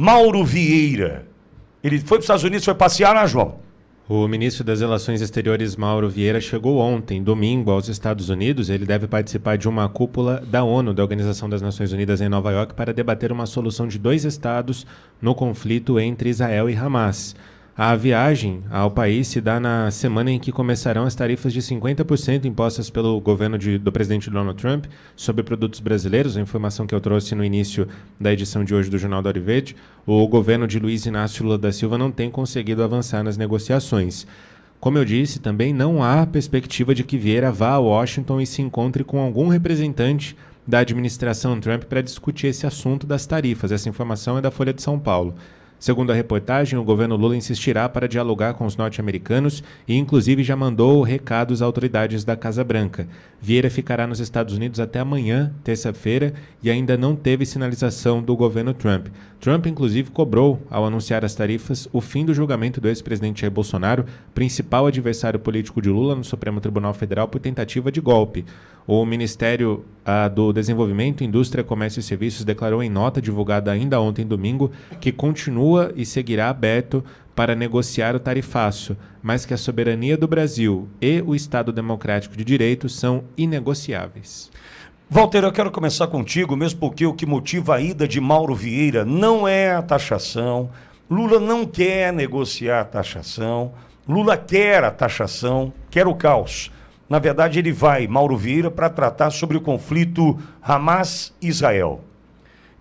Mauro Vieira. Ele foi para os Estados Unidos, foi passear, né, João? O ministro das Relações Exteriores, Mauro Vieira, chegou ontem, domingo, aos Estados Unidos. Ele deve participar de uma cúpula da ONU, da Organização das Nações Unidas, em Nova York, para debater uma solução de 2 estados no conflito entre Israel e Hamas. A viagem ao país se dá na semana em que começarão as tarifas de 50% impostas pelo governo do presidente Donald Trump sobre produtos brasileiros. A informação que eu trouxe no início da edição de hoje do Jornal da Hora Verde. O governo de Luiz Inácio Lula da Silva não tem conseguido avançar nas negociações. Como eu disse, também não há perspectiva de que Vieira vá a Washington e se encontre com algum representante da administração Trump para discutir esse assunto das tarifas. Essa informação é da Folha de São Paulo. Segundo a reportagem, o governo Lula insistirá para dialogar com os norte-americanos e, inclusive, já mandou recados às autoridades da Casa Branca. Vieira ficará nos Estados Unidos até amanhã, terça-feira, e ainda não teve sinalização do governo Trump. Trump, inclusive, cobrou, ao anunciar as tarifas, o fim do julgamento do ex-presidente Jair Bolsonaro, principal adversário político de Lula no Supremo Tribunal Federal, por tentativa de golpe. O Ministério do Desenvolvimento, Indústria, Comércio e Serviços declarou em nota divulgada ainda ontem, domingo, que continua e seguirá aberto para negociar o tarifaço, mas que a soberania do Brasil e o Estado Democrático de Direito são inegociáveis. Walter, eu quero começar contigo, mesmo porque o que motiva a ida de Mauro Vieira não é a taxação. Lula não quer negociar a taxação. Lula quer a taxação, quer o caos. Na verdade, ele vai, Mauro Vieira, para tratar sobre o conflito Hamas-Israel.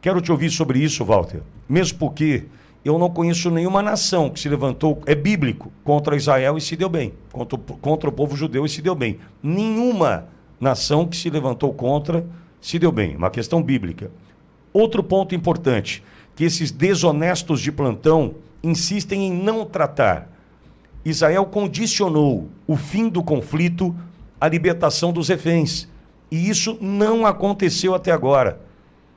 Quero te ouvir sobre isso, Walter, mesmo porque eu não conheço nenhuma nação que se levantou, é bíblico, contra Israel e se deu bem, contra o povo judeu e se deu bem. Nenhuma nação que se levantou contra se deu bem, uma questão bíblica. Outro ponto importante, que esses desonestos de plantão insistem em não tratar. Israel condicionou o fim do conflito à libertação dos reféns. E isso não aconteceu até agora.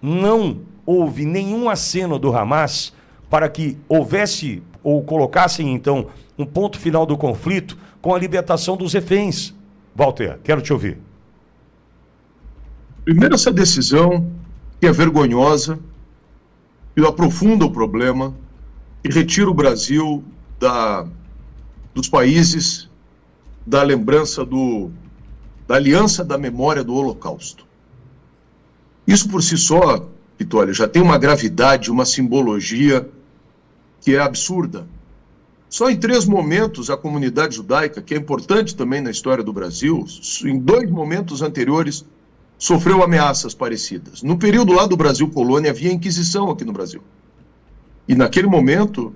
Não houve nenhum aceno do Hamas para que houvesse ou colocassem, então, um ponto final do conflito com a libertação dos reféns. Walter, quero te ouvir. Primeiro, essa decisão que é vergonhosa, que aprofunda o problema e retira o Brasil dos países da lembrança da aliança da memória do Holocausto. Isso por si só, Vitória, já tem uma gravidade, uma simbologia que é absurda. Só em 3 momentos a comunidade judaica, que é importante também na história do Brasil, em 2 momentos anteriores, sofreu ameaças parecidas. No período lá do Brasil colônia, havia Inquisição aqui no Brasil. E naquele momento,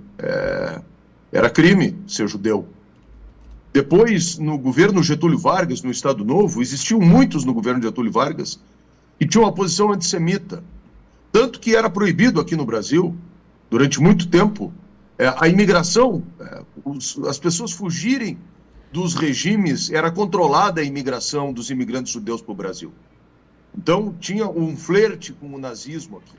era crime ser judeu. Depois, no governo Getúlio Vargas, no Estado Novo, existiam muitos no governo Getúlio Vargas que tinham uma posição antissemita. Tanto que era proibido aqui no Brasil, durante muito tempo, a imigração, as pessoas fugirem dos regimes, era controlada a imigração dos imigrantes judeus para o Brasil. Então, tinha um flerte com o nazismo aqui.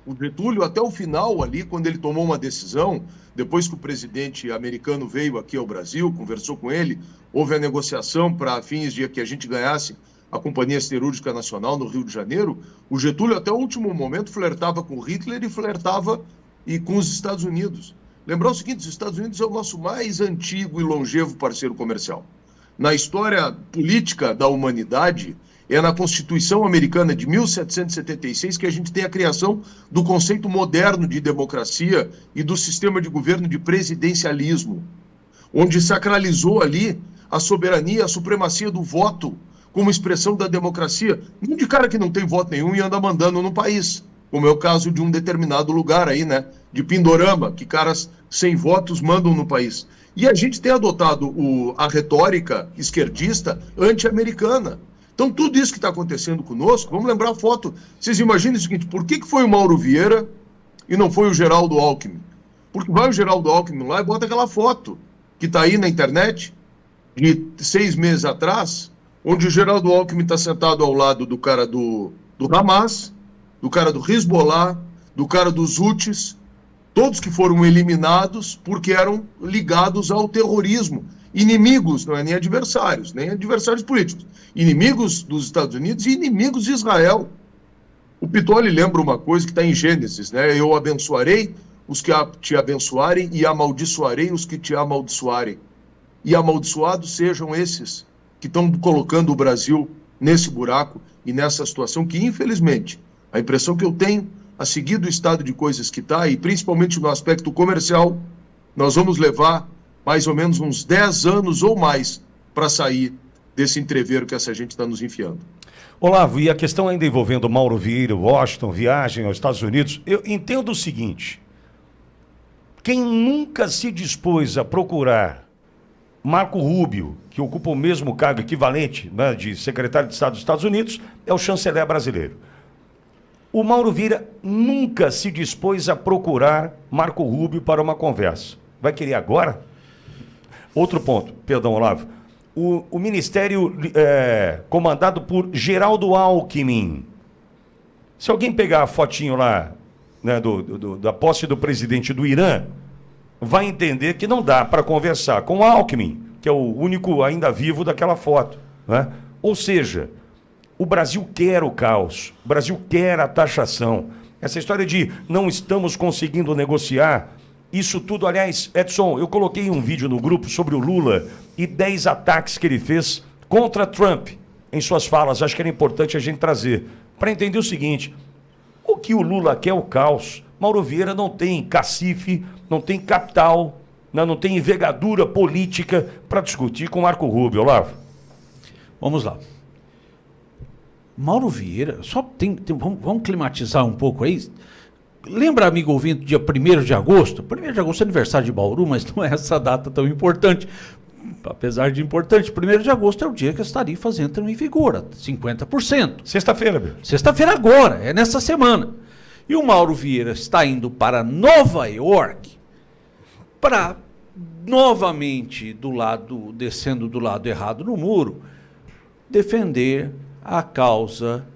O Getúlio, até o final ali, quando ele tomou uma decisão, depois que o presidente americano veio aqui ao Brasil, conversou com ele, houve a negociação para fins de que a gente ganhasse a Companhia Siderúrgica Nacional no Rio de Janeiro, o Getúlio até o último momento flertava com Hitler e flertava com os Estados Unidos. Lembrar o seguinte, os Estados Unidos é o nosso mais antigo e longevo parceiro comercial. Na história política da humanidade, é na Constituição Americana de 1776 que a gente tem a criação do conceito moderno de democracia e do sistema de governo de presidencialismo, onde sacralizou ali a soberania, a supremacia do voto como expressão da democracia, não de cara que não tem voto nenhum e anda mandando no país, como é o caso de um determinado lugar aí, né, de Pindorama, que caras sem votos mandam no país. E a gente tem adotado a retórica esquerdista anti-americana. Então, tudo isso que está acontecendo conosco, vamos lembrar a foto. Vocês imaginem o seguinte, por que foi o Mauro Vieira e não foi o Geraldo Alckmin? Porque vai o Geraldo Alckmin lá e bota aquela foto que está aí na internet, de 6 meses atrás, onde o Geraldo Alckmin está sentado ao lado do cara do Hamas, do cara do Hezbollah, do cara dos Houthis, todos que foram eliminados porque eram ligados ao terrorismo. Inimigos, não é nem adversários políticos. Inimigos dos Estados Unidos e inimigos de Israel. O Pitoli lembra uma coisa que está em Gênesis, né? Eu abençoarei os que te abençoarem e amaldiçoarei os que te amaldiçoarem. E amaldiçoados sejam esses que estão colocando o Brasil nesse buraco e nessa situação que, infelizmente, a impressão que eu tenho, a seguir do estado de coisas que está, e principalmente no aspecto comercial, nós vamos levar mais ou menos uns 10 anos ou mais para sair desse entreveiro que essa gente está nos enfiando. Olavo, e a questão ainda envolvendo Mauro Vieira, Washington, viagem aos Estados Unidos, eu entendo o seguinte: quem nunca se dispôs a procurar Marco Rubio, que ocupa o mesmo cargo equivalente, né, de secretário de Estado dos Estados Unidos, é o chanceler brasileiro. O Mauro Vieira nunca se dispôs a procurar Marco Rubio para uma conversa. Vai querer agora? Outro ponto, perdão, Olavo. O ministério comandado por Geraldo Alckmin. Se alguém pegar a fotinho lá, né, da posse do presidente do Irã, vai entender que não dá para conversar com o Alckmin, que é o único ainda vivo daquela foto, né? Ou seja, o Brasil quer o caos, o Brasil quer a taxação. Essa história de não estamos conseguindo negociar, isso tudo, aliás, Edson, eu coloquei um vídeo no grupo sobre o Lula e 10 ataques que ele fez contra Trump em suas falas. Acho que era importante a gente trazer, para entender o seguinte: o que o Lula quer é o caos. Mauro Vieira não tem cacife, não tem capital, não tem envergadura política para discutir com Marco Rubio. Olavo. Vamos lá. Mauro Vieira, vamos climatizar um pouco aí. Lembra, amigo ouvinte, dia 1º de agosto? 1º de agosto é aniversário de Bauru, mas não é essa data tão importante. Apesar de importante, 1º de agosto é o dia que as tarifas entram em vigor, 50%. Sexta-feira, meu. Sexta-feira agora, é nessa semana. E o Mauro Vieira está indo para Nova York para, novamente, descendo do lado errado no muro, defender a causa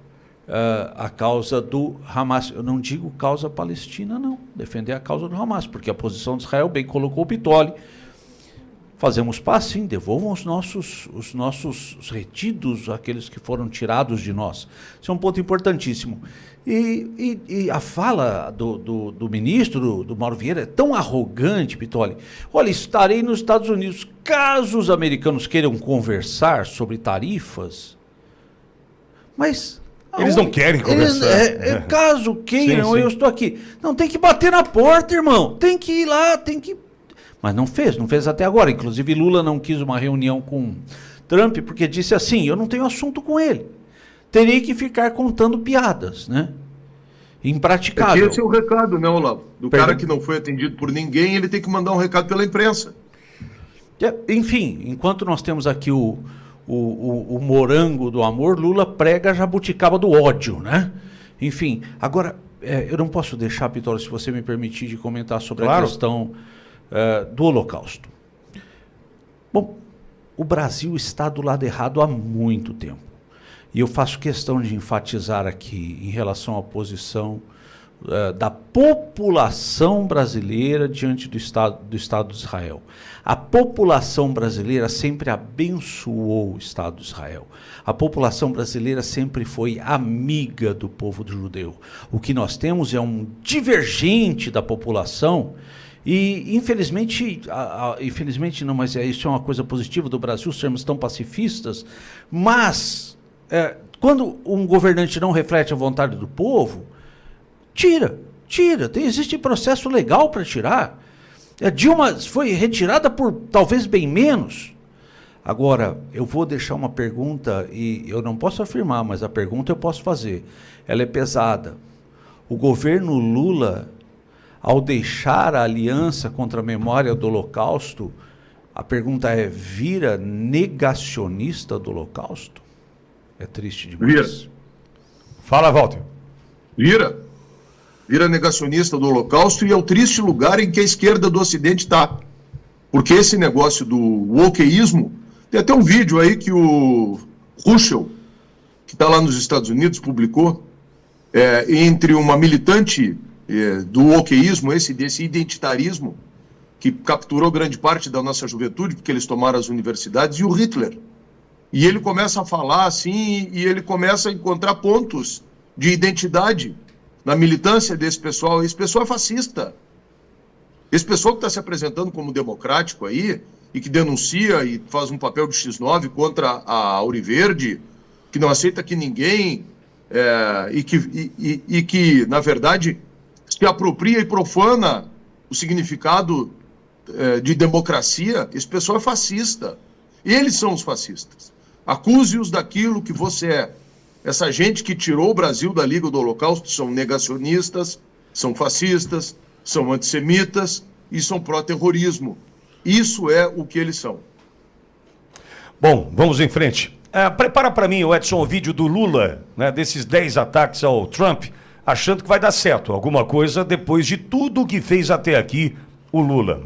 do Hamas. Eu não digo causa palestina, não. Defender a causa do Hamas, porque a posição de Israel, bem colocou o Pitoli, fazemos paz sim, devolvam os nossos retidos, aqueles que foram tirados de nós. Isso é um ponto importantíssimo. E a fala do ministro, do Mauro Vieira, é tão arrogante, Pitoli. Olha, estarei nos Estados Unidos. Caso os americanos queiram conversar sobre tarifas, mas... Eles não querem conversar. Caso queiram, sim. Eu estou aqui. Não, tem que bater na porta, irmão. Tem que ir lá, tem que... Mas não fez até agora. Inclusive, Lula não quis uma reunião com Trump, porque disse assim: eu não tenho assunto com ele. Terei que ficar contando piadas, né? Impraticável. Esse é o recado, né, Olavo? Do cara que não foi atendido por ninguém, ele tem que mandar um recado pela imprensa. Enfim, enquanto nós temos aqui o morango do amor, Lula prega a jabuticaba do ódio, né? Enfim, agora, eu não posso deixar, Pitoli, se você me permitir, de comentar sobre a questão do Holocausto. Bom, o Brasil está do lado errado há muito tempo. E eu faço questão de enfatizar aqui em relação à posição da população brasileira diante do Estado de Israel. A população brasileira sempre abençoou o Estado de Israel. A população brasileira sempre foi amiga do povo judeu. O que nós temos é um divergente da população. E, infelizmente não, mas isso é uma coisa positiva do Brasil, sermos tão pacifistas, mas quando um governante não reflete a vontade do povo, tira. Existe processo legal para tirar. Dilma foi retirada por talvez bem menos. Agora, eu vou deixar uma pergunta, e eu não posso afirmar, mas a pergunta eu posso fazer. Ela é pesada. O governo Lula, ao deixar a aliança contra a memória do Holocausto, a pergunta é: vira negacionista do Holocausto? É triste demais. Vira. Fala, Walter. Vira negacionista do Holocausto, e é o triste lugar em que a esquerda do Ocidente está. Porque esse negócio do wokeísmo, tem até um vídeo aí que o Ruschel, que está lá nos Estados Unidos, publicou, entre uma militante do wokeísmo, desse identitarismo, que capturou grande parte da nossa juventude, porque eles tomaram as universidades, e o Hitler. E ele começa a falar assim, e ele começa a encontrar pontos de identidade na militância desse pessoal. Esse pessoal é fascista. Esse pessoal que está se apresentando como democrático aí, e que denuncia e faz um papel de X9 contra a Auriverde, que não aceita que ninguém, e que, na verdade, se apropria e profana o significado de democracia, esse pessoal é fascista. Eles são os fascistas. Acuse-os daquilo que você é. Essa gente que tirou o Brasil da Liga do Holocausto são negacionistas, são fascistas, são antissemitas e são pró-terrorismo. Isso é o que eles são. Bom, vamos em frente. Prepara para mim, Edson, o vídeo do Lula, né, desses 10 ataques ao Trump, achando que vai dar certo alguma coisa depois de tudo que fez até aqui o Lula.